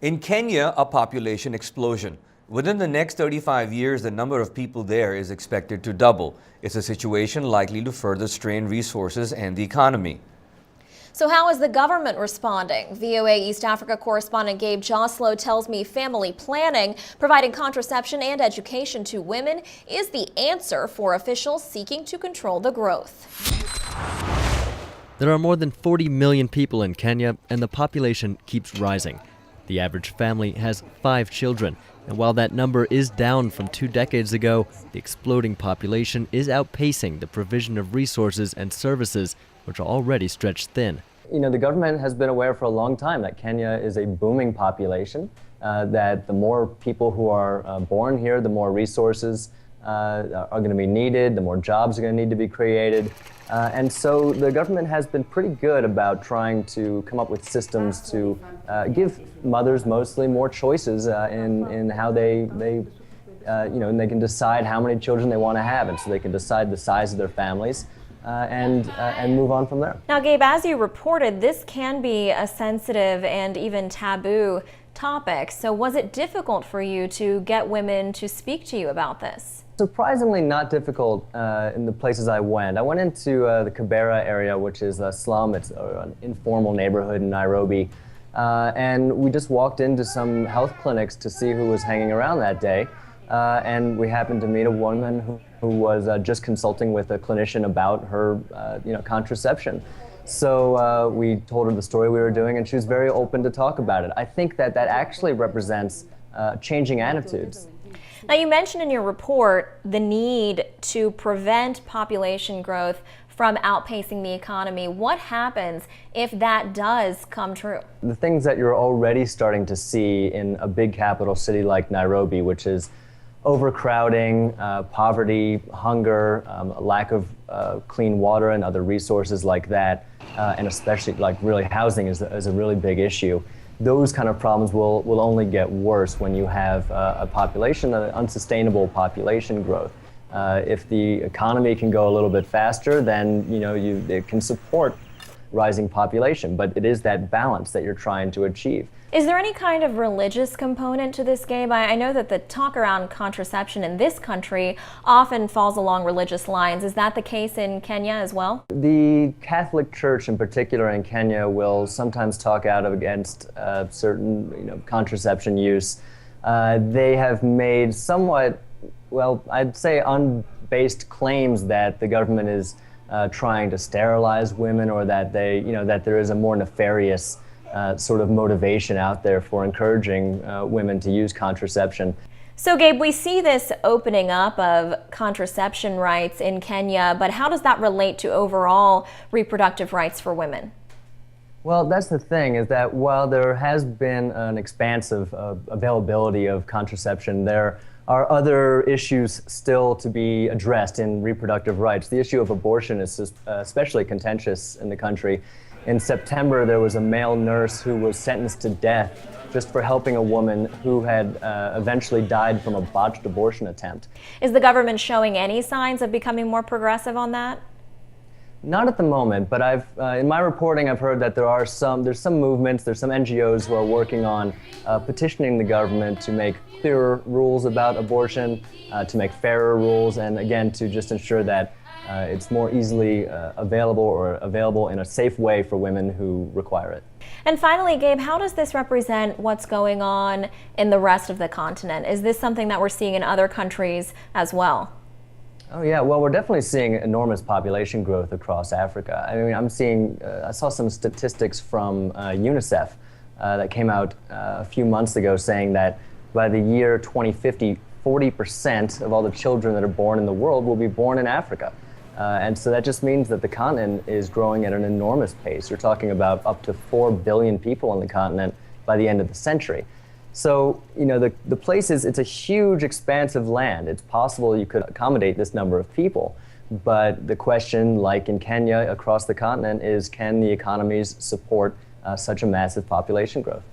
In Kenya, a population explosion. Within the next 35 years, the number of people there is expected to double. It's a situation likely to further strain resources and the economy. So how is the government responding? VOA East Africa correspondent Gabe Joselow tells me family planning, providing contraception and education to women, is the answer for officials seeking to control the growth. There are more than 40 million people in Kenya, and the population keeps rising. The average family has 5 children, and while that number is down from 2 decades ago, the exploding population is outpacing the provision of resources and services, which are already stretched thin. You know, the government has been aware for a long time that Kenya is a booming population, that the more people who are born here, the more resources are going to be needed, the more jobs are going to need to be created. And so the government has been pretty good about trying to come up with systems to give mothers mostly more choices in how they can decide how many children they want to have, and so they can decide the size of their families. And move on from there. Now, Gabe, as you reported, this can be a sensitive and even taboo topic. So was it difficult for you to get women to speak to you about this? Surprisingly not difficult in the places I went. I went into the Kibera area, which is a slum. It's an informal neighborhood in Nairobi. And we just walked into some health clinics to see who was hanging around that day. And we happened to meet a woman who was just consulting with a clinician about her contraception. So we told her the story we were doing, and she was very open to talk about it. I think that actually represents changing attitudes. Now, you mentioned in your report the need to prevent population growth from outpacing the economy. What happens if that does come true? The things that you're already starting to see in a big capital city like Nairobi, which is overcrowding, poverty, hunger, lack of clean water and other resources like that, and especially like really housing is a really big issue. Those kind of problems will only get worse when you have a population, an unsustainable population growth. If the economy can go a little bit faster, then it can support rising population, but it is that balance that you're trying to achieve. Is there any kind of religious component to this, Gabe? I know that the talk around contraception in this country often falls along religious lines. Is that the case in Kenya as well? The Catholic Church in particular in Kenya will sometimes talk out against certain contraception use. They have made somewhat, well, I'd say unbased claims that the government is trying to sterilize women, or that that there is a more nefarious sort of motivation out there for encouraging women to use contraception. So, Gabe, we see this opening up of contraception rights in Kenya, but how does that relate to overall reproductive rights for women? Well, that's the thing, is that while there has been an expansive availability of contraception, there are other issues still to be addressed in reproductive rights. The issue of abortion is especially contentious in the country. In September, there was a male nurse who was sentenced to death just for helping a woman who had eventually died from a botched abortion attempt. Is the government showing any signs of becoming more progressive on that? Not at the moment, but in my reporting, I've heard that there's some movements, there's some NGOs who are working on petitioning the government to make clearer rules about abortion, to make fairer rules, and again, to just ensure that it's more easily available, or available in a safe way for women who require it. And finally, Gabe, how does this represent what's going on in the rest of the continent? Is this something that we're seeing in other countries as well? Oh yeah, well, we're definitely seeing enormous population growth across Africa. I mean, I saw some statistics from UNICEF that came out a few months ago saying that by the year 2050, 40% of all the children that are born in the world will be born in Africa. And so that just means that the continent is growing at an enormous pace. You're talking about up to 4 billion people on the continent by the end of the century. So, the place it's a huge, expansive land. It's possible you could accommodate this number of people. But the question, like in Kenya, across the continent, is can the economies support such a massive population growth?